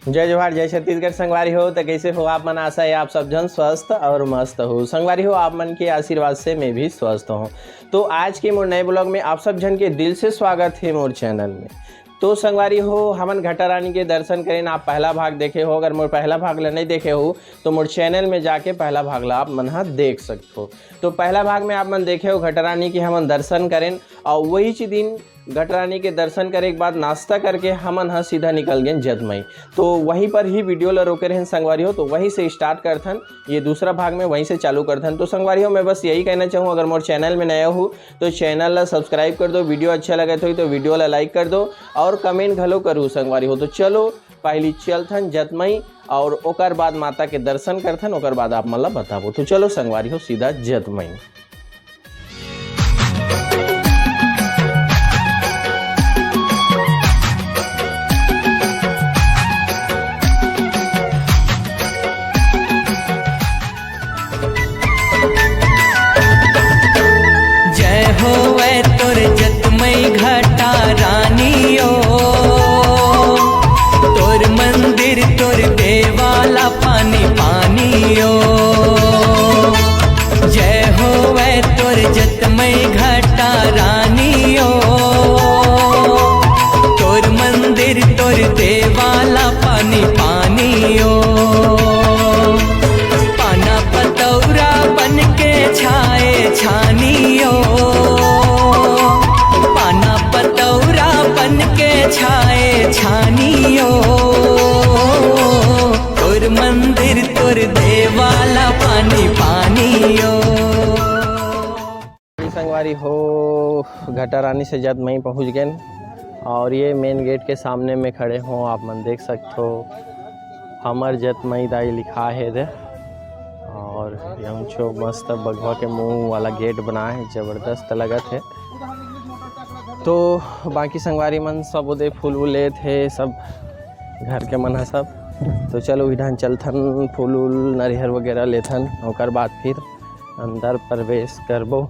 जय जोहार, जय छत्तीसगढ़। संगवारी हो तो कैसे हो आप मन? आशा है आप सब जन स्वस्थ और मस्त हो। संगवारी हो, आप मन के आशीर्वाद से मैं भी स्वस्थ हूँ। तो आज के मोर नए ब्लॉग में आप सब जन के दिल से स्वागत है मोर चैनल में। तो संगवारी हो, हमन घटा रानी के दर्शन करें। आप पहला भाग देखे हो, अगर मोर पहला भाग ला नहीं देखे हो तो मोर चैनल में जाके पहला भाग ला आप मन देख सकते हो। तो पहला भाग में आप मन देखे हो घटा रानी के हमन दर्शन करें, और वही दिन घटा रानी के दर्शन करे के बाद नाश्ता करके हमन सीधा निकल गए जतमई। तो वहीं पर ही वीडियो ला रोके रहें संगवारी हो, तो वहीं से स्टार्ट करथन। ये दूसरा भाग में वहीं से चालू करथन। तो संगवारी हो, मैं बस यही कहना चाहूँ, अगर मोर चैनल में नया हो तो चैनल ला सब्सक्राइब कर दो, वीडियो अच्छा लगे तो वीडियो ला लाइक कर दो और कमेंट घलो करूँ संगवारी हो। तो चलो पहली चलथन जतमई और ओकर बाद माता के दर्शन करथन, ओकर बाद आप मन ला बताबो। तो चलो संगवारी हो सीधा जतमई। तोर जतमई घटा रानियो, तोर मंदिर तोर देवाला पानी पानियो। जय होवे तोर जतमई घटा रानियो, तोर मंदिर तोर देवाला पानी पानियो। पाना पतौरा बन के छाए छानियो, छाए छानियो। तोर मंदिर तोर देवाला पानी पानियो। संगवारी हो, घटा रानी से जतमई पहुँच गए और ये मेन गेट के सामने में खड़े हों। आप मन देख सकते हो हमर जतमई दाई लिखा है दे, और यमचो मस्त बगवा के मुंह वाला गेट बना है, जबरदस्त लगत है। तो बाकी संगवारी मन सब उदय फूल वूल ले थे, सब घर के मन सब। तो चलो इधर चलथन, फूल वूल नरिहर वगैरह लेथन, ओकर बाद फिर अंदर प्रवेश करबो।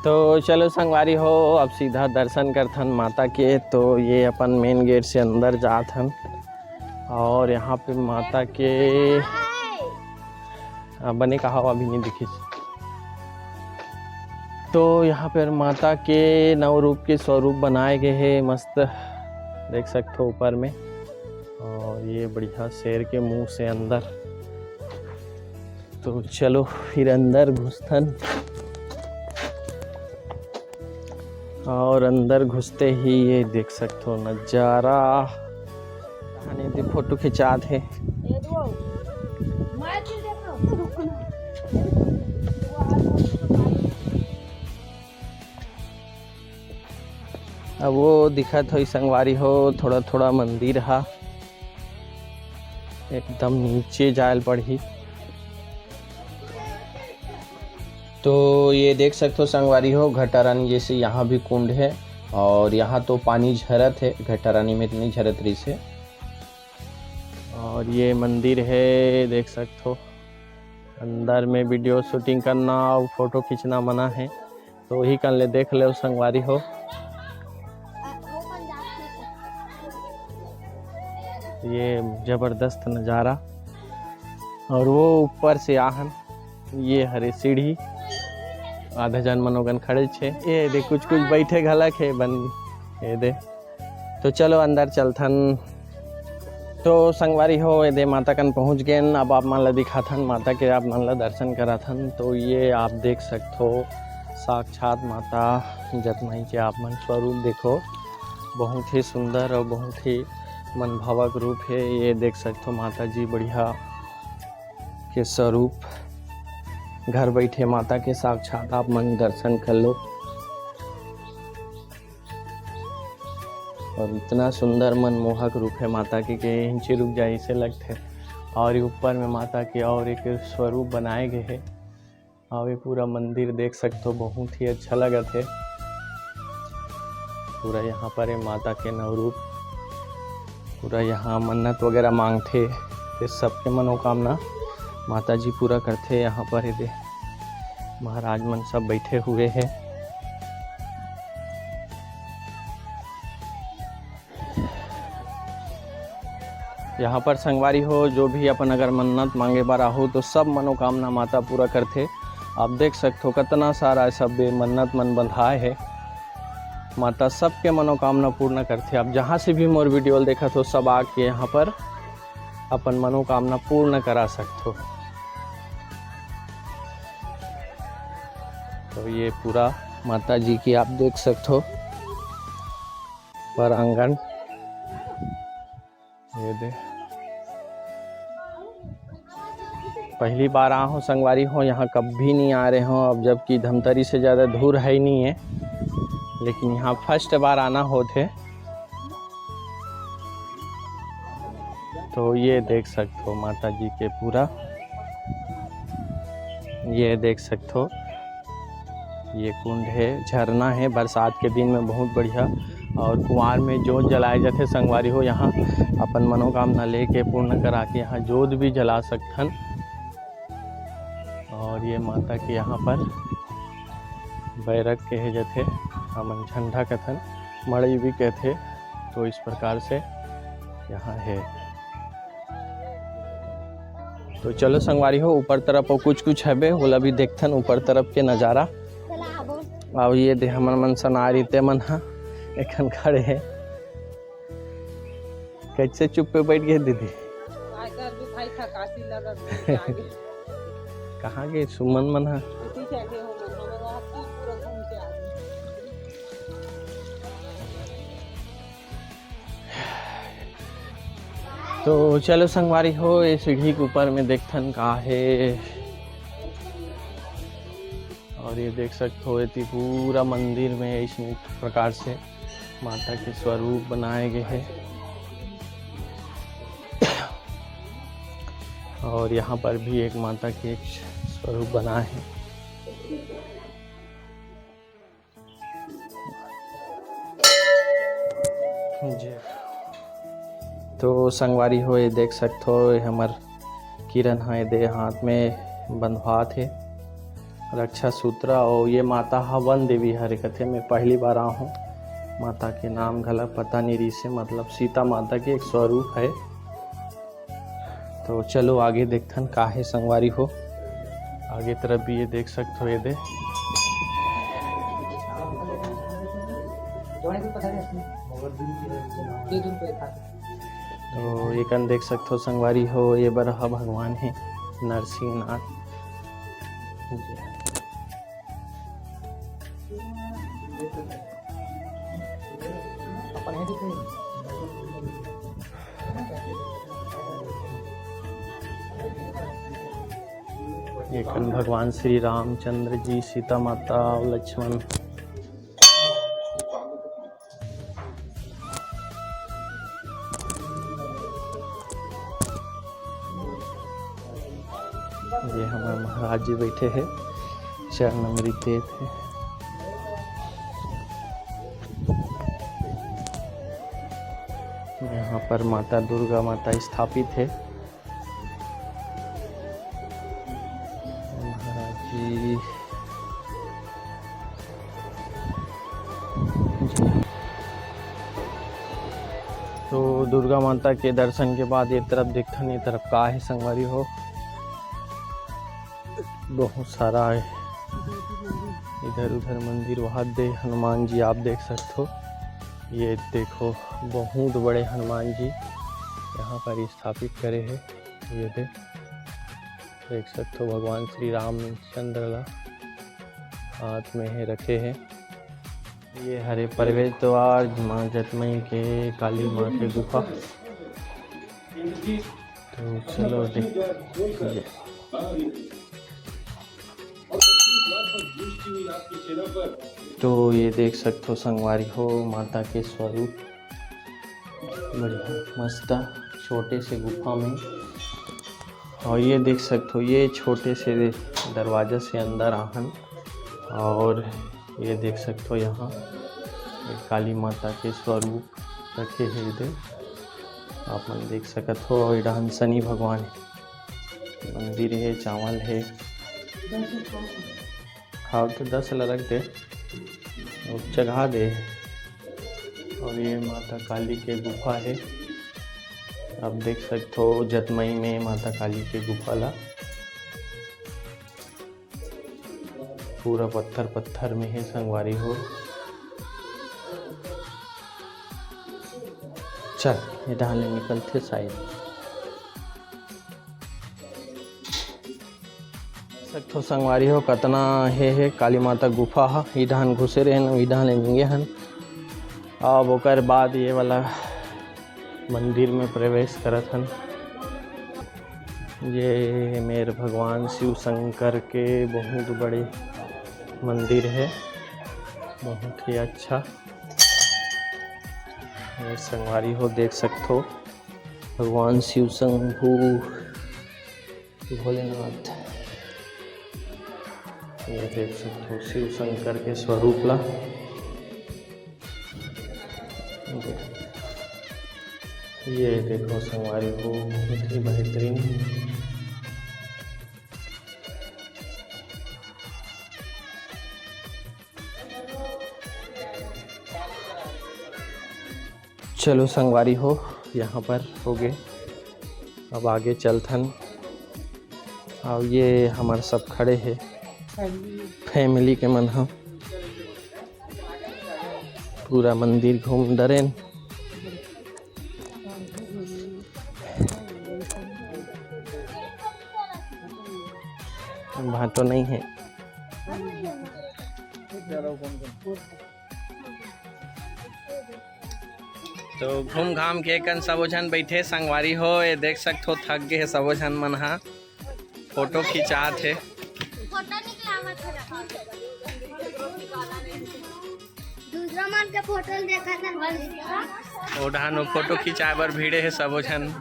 तो चलो संगवारी हो, अब सीधा दर्शन करथन माता के। तो ये अपन मेन गेट से अंदर जाथन और यहाँ पे माता के बने कहा अभी नहीं दिखी। तो यहाँ पर माता के नौ रूप के स्वरूप बनाए गए हैं, मस्त देख सकते हो ऊपर में। और ये बढ़िया शेर के मुंह से अंदर। तो चलो फिर अंदर घुसथन, और अंदर घुसते ही ये देख सकते हो नज़ारा। फोटो खिंचात है। अब वो दिखत हो संगवारी हो, थोड़ा थोड़ा मंदिर हा, एकदम नीचे जायल पड़ी। तो ये देख सकते हो संगवारी हो, घटा रानी जैसे यहाँ भी कुंड है, और यहाँ तो पानी झरत है, घटा रानी में इतनी झरत रही से। और ये मंदिर है, देख सकते हो। अंदर में वीडियो शूटिंग करना और फोटो खींचना मना है, तो वही कर ले, देख ले संगवारी हो। ये जबरदस्त नज़ारा। और वो ऊपर से आहन, ये हरे सीढ़ी, आधा जन मनोगन खड़े छे। ये दे कुछ कुछ बैठे घलक है बन ये दे। तो चलो अंदर चलथन। तो संगवारी हो, ये दे माता कन पहुँच गए। अब आप मन ला दिखाथन माता के, आप मन ला दर्शन कराथन। तो ये आप देख सकते हो साक्षात माता जतमई के आप मन स्वरूप देखो, बहुत ही सुंदर और बहुत ही मनभावक रूप है। ये देख सकते हो माता जी बढ़िया के स्वरूप, घर बैठे माता के साक्षात आप मन दर्शन कर लो। और इतना सुंदर मनमोहक रूप है माता के कि इंचे रुक जाए इसे लगते। और ये ऊपर में माता के और एक स्वरूप बनाए गए हैं, और ये पूरा मंदिर देख सकते हो, बहुत ही अच्छा लगत है पूरा। यहाँ पर है माता के नौ रूप, पूरा यहाँ मन्नत वगैरह मांगते, तो सबके मनोकामना माता जी पूरा करते। यहाँ पर ये महाराज मन सब बैठे हुए हैं। यहाँ पर संगवारी हो जो भी अपन अगर मन्नत मांगे बारा हो तो सब मनोकामना माता पूरा करथे। आप देख सकते हो कितना सारा सब मन्नत मन बंधाए है, माता सबके मनोकामना पूर्ण करथे। आप जहाँ से भी मोर वीडियो देखा तो सब आके यहाँ पर अपन मनोकामना पूर्ण करा सकते हो। तो ये पूरा माता जी की आप देख सकते हो पर आंगन, ये दे पहली बार आ हो संगवारी हो, यहाँ कभी नहीं आ रहे हो। अब जबकि धमतरी से ज़्यादा दूर है ही नहीं है, लेकिन यहाँ फर्स्ट बार आना होते। तो ये देख सकते हो माता जी के पूरा, ये देख सकते हो ये कुंड है, झरना है। बरसात के दिन में बहुत बढ़िया, और कुआर में जोत जलाए जाते संगवारी हो। यहाँ अपन मनोकामना लेके पूर्ण करा के यहाँ जोत भी जला सकथन। और ये माता के यहाँ पर बैरक कहे जाते, हमन झंडा कथन, मड़ई भी कहते। तो इस प्रकार से यहाँ है। तो चलो संगवारी हो ऊपर तरफ और कुछ है बोला भी देखथन ऊपर तरफ के नज़ारा। अब ये दे हमन मन सनारी ते मन हा एखन खड़े है। कैसे चुप पे बैठ गए दीदी? कहाँ गए सुमन मन हा? तो चलो संगवारी हो ये सीढ़ी के ऊपर में देखथन का है। और ये देख सकते हो ये पूरा मंदिर में इस प्रकार से माता के स्वरूप बनाए गए हैं। और यहाँ पर भी एक माता के एक स्वरूप बना है। जी तो संगवारी हो ये देख सकते हो ये हमार किरण है दे हाथ में बंधवात है रक्षा सूत्र। और ये माता हवन देवी हरे कथे में पहली बार आया हूँ। माता के नाम गलत पता नहीं रही से, मतलब सीता माता के एक स्वरूप है। तो चलो आगे देखथन का है संगवारी हो। आगे तरफ भी ये देख सकते हो ये दे तो ये कन देख सकते हो संगवारी हो ये बरहा भगवान है नरसिंहनाथ। ये कन भगवान श्री रामचंद्र जी, सीता माता और लक्ष्मण। ये हमारे महाराज जी बैठे हैं, चरण अमृत देते हैं। यहाँ पर माता दुर्गा माता स्थापित है। महाराज जी तो दुर्गा माता के दर्शन के बाद ये तरफ देखथन, ये तरफ का है संगवारी हो बहुत सारा है इधर उधर मंदिर। वहाँ दे हनुमान जी आप देख सकते हो, ये देखो बहुत बड़े हनुमान जी यहाँ पर स्थापित करे हैं। ये देख सकते हो भगवान श्री रामचंद्र ला हाथ में है रखे हैं। ये हरे प्रवेश द्वार माँ जटमई के काली माँ के गुफा। तो चलो देखिए तो ये देख सकते हो संगवारी हो माता के स्वरूप बढ़िया मस्त छोटे से गुफा में। और ये देख सकते हो ये छोटे से दरवाजे से अंदर आहन। और ये देख सकते हो यहाँ काली माता के स्वरूप रखे हैं इधर आप मन देख सकते हो। इधर शनि भगवान मंदिर है, चावल है, खाओ तो 10 रख दे और चढ़ा दे। और ये माता काली के गुफा है। आप देख सकते हो जतमई में माता काली के गुफा ला पूरा पत्थर पत्थर में है संगवारी हो। चल ये डाले निकलते साइड सकथो संगवारी हो कतना है काली माता गुफा हा इधान घुसे रहे इधान मिंगे हन। अब ओकर बाद ये वाला मंदिर में प्रवेश करत हन। ये मेरे भगवान शिव शंकर के बहुत बड़े मंदिर है, बहुत ही अच्छा। ये संगवारी हो देख सकते हो भगवान शिव शंभु भोलेनाथ, ये देख सकते हो शिव शंकर के स्वरूप ला। ये देखो संगवारी हो बहुत ही बेहतरीन। चलो संगवारी हो यहाँ पर हो गए, अब आगे चलथन। और ये हमारे सब खड़े हैं फैमिली के मन हम पूरा मंदिर घूम डरेन। भाटो नहीं है तो घूम घाम के कन सबो झन बैठे संगवारी हो। ये देख सकते हो थक गए सबो झन मन हा फोटो खिंचात है। ओढ़ानो फोटो खिंचाए बर भीड़े है सबो झन।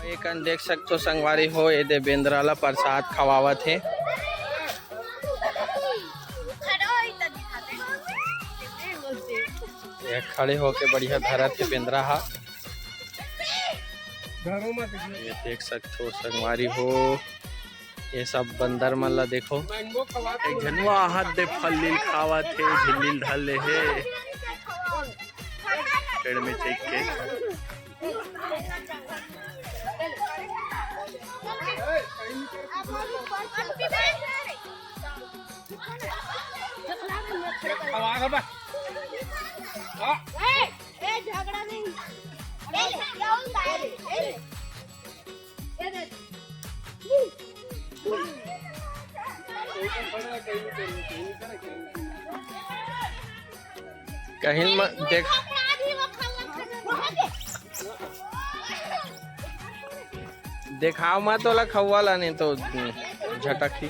एकन देख सकते हो संगवारी हो ये दे बेंद्राला प्रसाद खवावत है। ये खड़े होके बढ़िया धरत है बेंद्रा हा। ये देख सकते हो संगवारी हो ये सब बंदर मन ला देखो एक झनुआ हाथ दे फल लील खावत है, झिल्लिल ढल है पेड़ में चेक के। कहीं देख देखाओ मत वाला खवाला नहीं तो झटक ही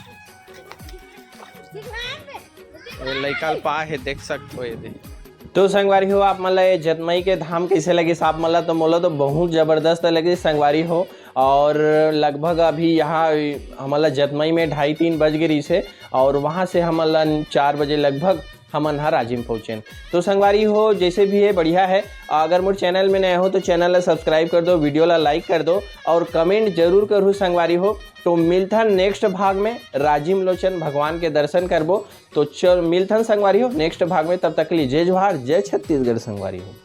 लइका पा है देख सकते हो। ये तो संगवारी हो आप मतलब ये जतमई के धाम कैसे लगे साहब मला तो मोला तो बहुत ज़बरदस्त लगे संगवारी हो। और लगभग अभी यहाँ हमारा जतमई में 2:30-3 बज गई से और वहाँ से हमारा 4 बजे लगभग हमन हर राजिम पहुँचे। तो संगवारी हो जैसे भी है बढ़िया है। अगर मोर चैनल में नया हो तो चैनल ला सब्सक्राइब कर दो, वीडियो ला लाइक कर दो और कमेंट जरूर करो संगवारी हो। तो मिलथन नेक्स्ट भाग में राजिम लोचन भगवान के दर्शन करबो। तो चल मिलथन संगवारी हो नेक्स्ट भाग में, तब तक के लिए जय जोहार जय छत्तीसगढ़ संगवारी हो।